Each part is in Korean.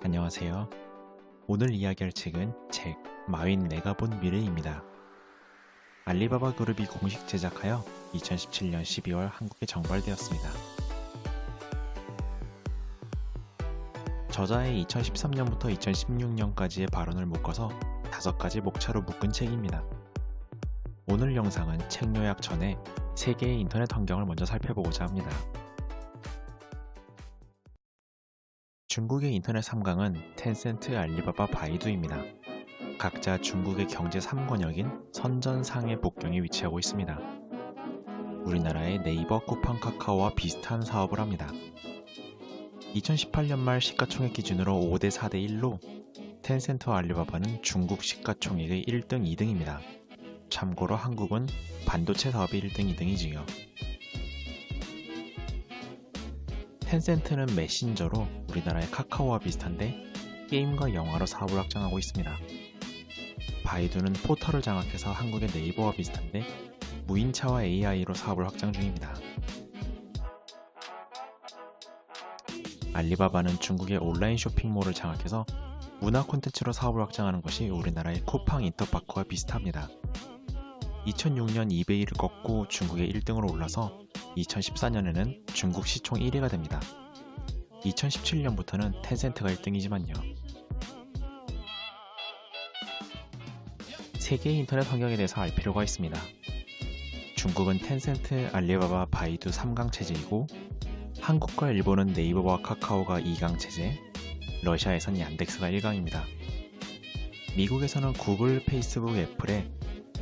안녕하세요. 오늘 이야기할 책은 마윈 내가 본 미래입니다. 알리바바 그룹이 공식 제작하여 2017년 12월 한국에 정발되었습니다. 저자의 2013년부터 2016년까지의 발언을 묶어서 5가지 목차로 묶은 책입니다. 오늘 영상은 책 요약 전에 세계의 인터넷 환경을 먼저 살펴보고자 합니다. 중국의 인터넷 3강은 텐센트, 알리바바, 바이두입니다. 각자 중국의 경제 3권역인 선전상해 북경에 위치하고 있습니다. 우리나라의 네이버, 쿠팡, 카카오와 비슷한 사업을 합니다. 2018년 말 시가총액 기준으로 5대 4대 1로 텐센트와 알리바바는 중국 시가총액의 1등, 2등입니다. 참고로 한국은 반도체 사업의 1등, 2등이지요. 텐센트는 메신저로 우리나라의 카카오와 비슷한데 게임과 영화로 사업을 확장하고 있습니다. 바이두는 포털을 장악해서 한국의 네이버와 비슷한데 무인차와 AI로 사업을 확장 중입니다. 알리바바는 중국의 온라인 쇼핑몰을 장악해서 문화 콘텐츠로 사업을 확장하는 것이 우리나라의 쿠팡 인터파크와 비슷합니다. 2006년 이베이를 꺾고 중국의 1등으로 올라서 2014년에는 중국 시총 1위가 됩니다. 2017년부터는 텐센트가 1등이지만요. 세계의 인터넷 환경에 대해서 알 필요가 있습니다. 중국은 텐센트, 알리바바, 바이두 3강 체제이고 한국과 일본은 네이버와 카카오가 2강 체제, 러시아에선 얀덱스가 1강입니다. 미국에서는 구글, 페이스북, 애플에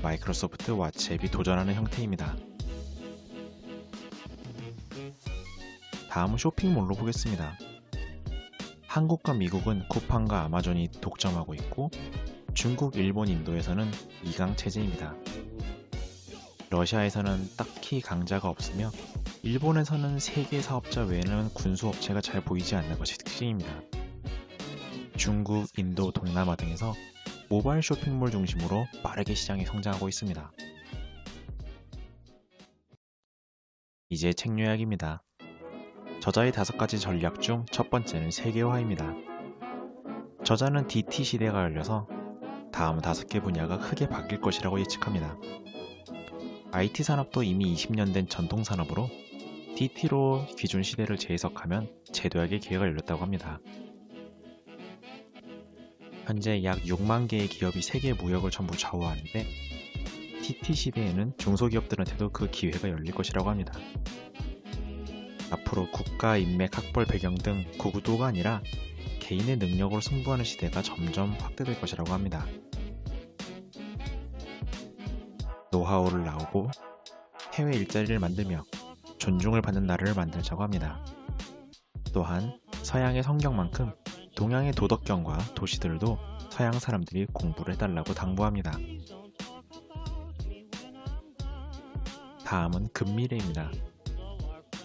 마이크로소프트, 왓츠앱이 도전하는 형태입니다. 다음은 쇼핑몰로 보겠습니다. 한국과 미국은 쿠팡과 아마존이 독점하고 있고 중국, 일본, 인도에서는 2강 체제입니다. 러시아에서는 딱히 강자가 없으며 일본에서는 세계 사업자 외에는 군수업체가 잘 보이지 않는 것이 특징입니다. 중국, 인도, 동남아 등에서 모바일 쇼핑몰 중심으로 빠르게 시장이 성장하고 있습니다. 이제 책 요약입니다. 저자의 5가지 전략 중 첫 번째는 세계화입니다. 저자는 DT 시대가 열려서 다음 5개 분야가 크게 바뀔 것이라고 예측합니다. IT 산업도 이미 20년 된 전통 산업으로 DT로 기존 시대를 재해석하면 재도약의 기회가 열렸다고 합니다. 현재 약 6만 개의 기업이 세계 무역을 전부 좌우하는데 DT 시대에는 중소기업들한테도 그 기회가 열릴 것이라고 합니다. 앞으로 국가, 인맥, 학벌 배경 등 구도가 아니라 개인의 능력으로 승부하는 시대가 점점 확대될 것이라고 합니다. 노하우를 나오고 해외 일자리를 만들며 존중을 받는 나라를 만들자고 합니다. 또한 서양의 성경만큼 동양의 도덕경과 도시들도 서양 사람들이 공부를 해달라고 당부합니다. 다음은 근미래입니다.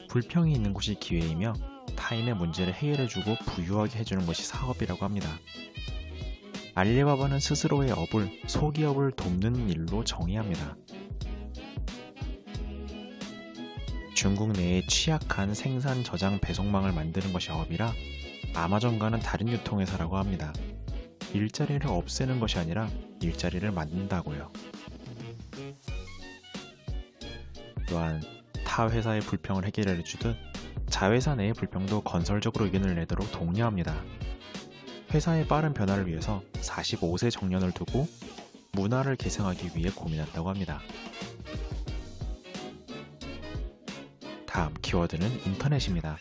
불평이 있는 곳이 기회이며 타인의 문제를 해결해주고 부유하게 해주는 것이 사업이라고 합니다. 알리바바는 스스로의 업을, 소기업을 돕는 일로 정의합니다. 중국 내에 취약한 생산, 저장, 배송망을 만드는 것이 업이라 아마존과는 다른 유통회사라고 합니다. 일자리를 없애는 것이 아니라 일자리를 만든다고요. 또한 타 회사의 불평을 해결해주듯 자회사 내의 불평도 건설적으로 의견을 내도록 독려합니다. 회사의 빠른 변화를 위해서 45세 정년을 두고 문화를 계승하기 위해 고민한다고 합니다. 다음 키워드는 인터넷입니다.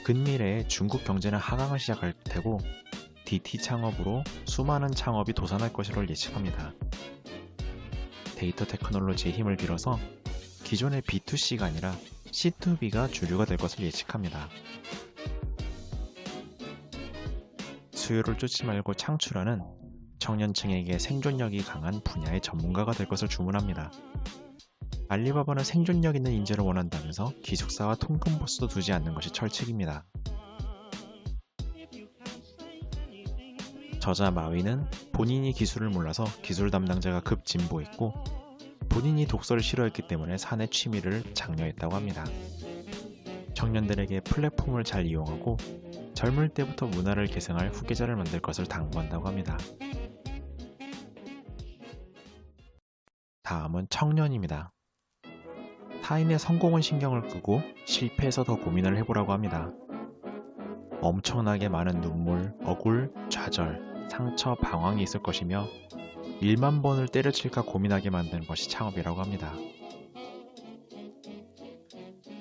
근미래에 중국 경제는 하강을 시작할 테고 DT 창업으로 수많은 창업이 도산할 것으로 예측합니다. 데이터 테크놀로지의 힘을 빌어서 기존의 B2C가 아니라 C2B가 주류가 될 것을 예측합니다. 수요를 쫓지 말고 창출하는 청년층에게 생존력이 강한 분야의 전문가가 될 것을 주문합니다. 알리바바는 생존력 있는 인재를 원한다면서 기숙사와 통근버스도 두지 않는 것이 철칙입니다. 저자 마윈은 본인이 기술을 몰라서 기술 담당자가 급 진보했고 본인이 독서를 싫어했기 때문에 사내 취미를 장려했다고 합니다. 청년들에게 플랫폼을 잘 이용하고 젊을 때부터 문화를 계승할 후계자를 만들 것을 당부한다고 합니다. 다음은 청년입니다. 타인의 성공은 신경을 끄고 실패에서 더 고민을 해보라고 합니다. 엄청나게 많은 눈물, 억울, 좌절, 상처, 방황이 있을 것이며 1만 번을 때려칠까 고민하게 만드는 것이 창업이라고 합니다.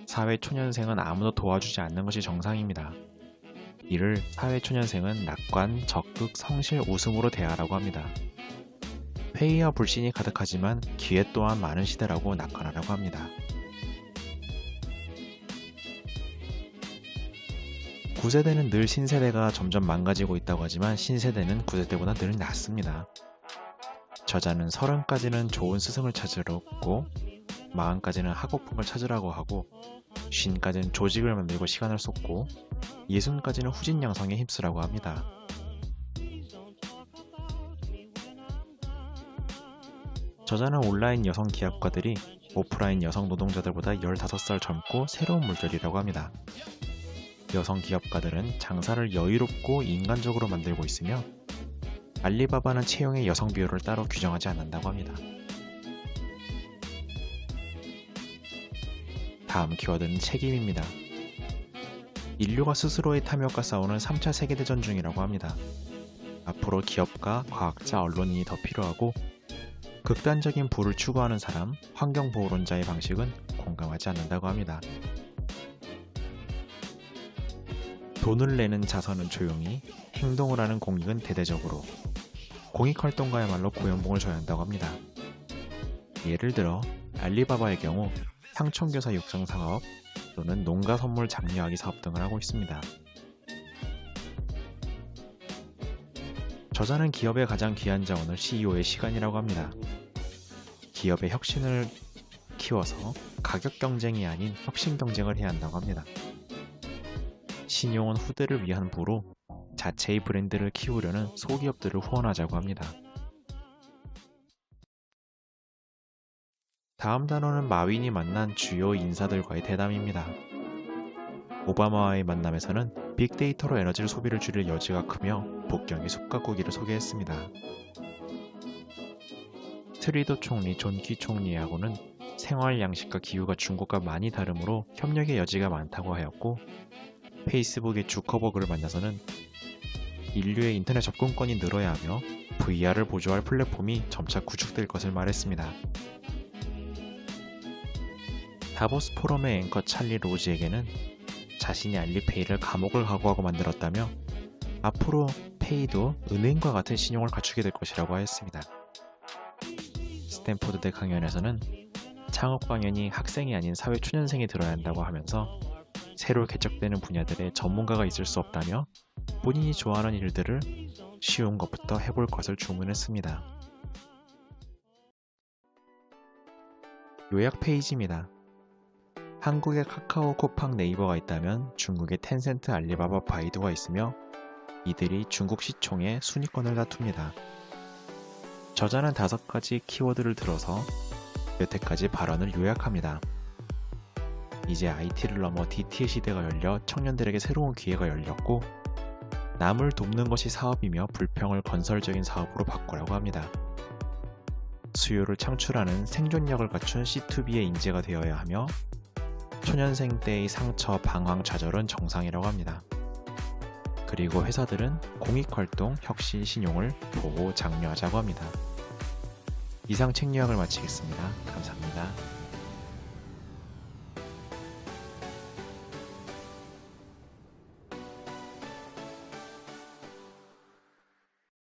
사회초년생은 아무도 도와주지 않는 것이 정상입니다. 이를 사회초년생은 낙관, 적극, 성실, 웃음으로 대하라고 합니다. 회의와 불신이 가득하지만 기회 또한 많은 시대라고 낙관하라고 합니다. 9세대는 늘 신세대가 점점 망가지고 있다고 하지만 신세대는 9세대보다 늘 낫습니다. 저자는 30까지는 좋은 스승을 찾으려고 40까지는 학업품을 찾으라고 하고 50까지는 조직을 만들고 시간을 쏟고 60까지는 후진 양성에 힘쓰라고 합니다. 저자는 온라인 여성 기업가들이 오프라인 여성 노동자들보다 15살 젊고 새로운 물결이라고 합니다. 여성 기업가들은 장사를 여유롭고 인간적으로 만들고 있으며 알리바바는 채용의 여성 비율을 따로 규정하지 않는다고 합니다. 다음 키워드는 책임입니다. 인류가 스스로의 탐욕과 싸우는 3차 세계대전 중이라고 합니다. 앞으로 기업가, 과학자, 언론인이 더 필요하고 극단적인 부를 추구하는 사람, 환경보호론자의 방식은 공감하지 않는다고 합니다. 돈을 내는 자선은 조용히, 행동을 하는 공익은 대대적으로, 공익활동가야말로 고연봉을 줘야 한다고 합니다. 예를 들어 알리바바의 경우 상촌교사 육성사업 또는 농가 선물 장려하기 사업 등을 하고 있습니다. 저자는 기업의 가장 귀한 자원을 CEO의 시간이라고 합니다. 기업의 혁신을 키워서 가격 경쟁이 아닌 혁신 경쟁을 해야 한다고 합니다. 신용은 후대를 위한 부로 자체의 브랜드를 키우려는 소기업들을 후원하자고 합니다. 다음 단어는 마윈이 만난 주요 인사들과의 대담입니다. 오바마와의 만남에서는 빅데이터로 에너지를 소비를 줄일 여지가 크며 복경의 숲가꾸기를 소개했습니다. 트리도 총리, 존키 총리하고는 생활 양식과 기후가 중국과 많이 다르므로 협력의 여지가 많다고 하였고, 페이스북의 주커버그를 만나서는 인류의 인터넷 접근권이 늘어야 하며 VR을 보조할 플랫폼이 점차 구축될 것을 말했습니다. 다보스 포럼의 앵커 찰리 로즈에게는 자신이 알리페이를 감옥을 각오하고 만들었다며 앞으로 페이도 은행과 같은 신용을 갖추게 될 것이라고 하였습니다. 스탠포드대 강연에서는 창업 강연이 학생이 아닌 사회 초년생이 들어야 한다고 하면서 새로 개척되는 분야들에 전문가가 있을 수 없다며 본인이 좋아하는 일들을 쉬운 것부터 해볼 것을 주문했습니다. 요약 페이지입니다. 한국에 카카오, 쿠팡, 네이버가 있다면 중국에 텐센트, 알리바바, 바이두가 있으며 이들이 중국 시총의 순위권을 다툽니다. 저자는 5가지 키워드를 들어서 여태까지 발언을 요약합니다. 이제 IT를 넘어 DT의 시대가 열려 청년들에게 새로운 기회가 열렸고 남을 돕는 것이 사업이며 불평을 건설적인 사업으로 바꾸라고 합니다. 수요를 창출하는 생존력을 갖춘 C2B의 인재가 되어야 하며 초년생 때의 상처, 방황, 좌절은 정상이라고 합니다. 그리고 회사들은 공익활동, 혁신, 신용을 보호, 장려하자고 합니다. 이상 책 요약을 마치겠습니다. 감사합니다.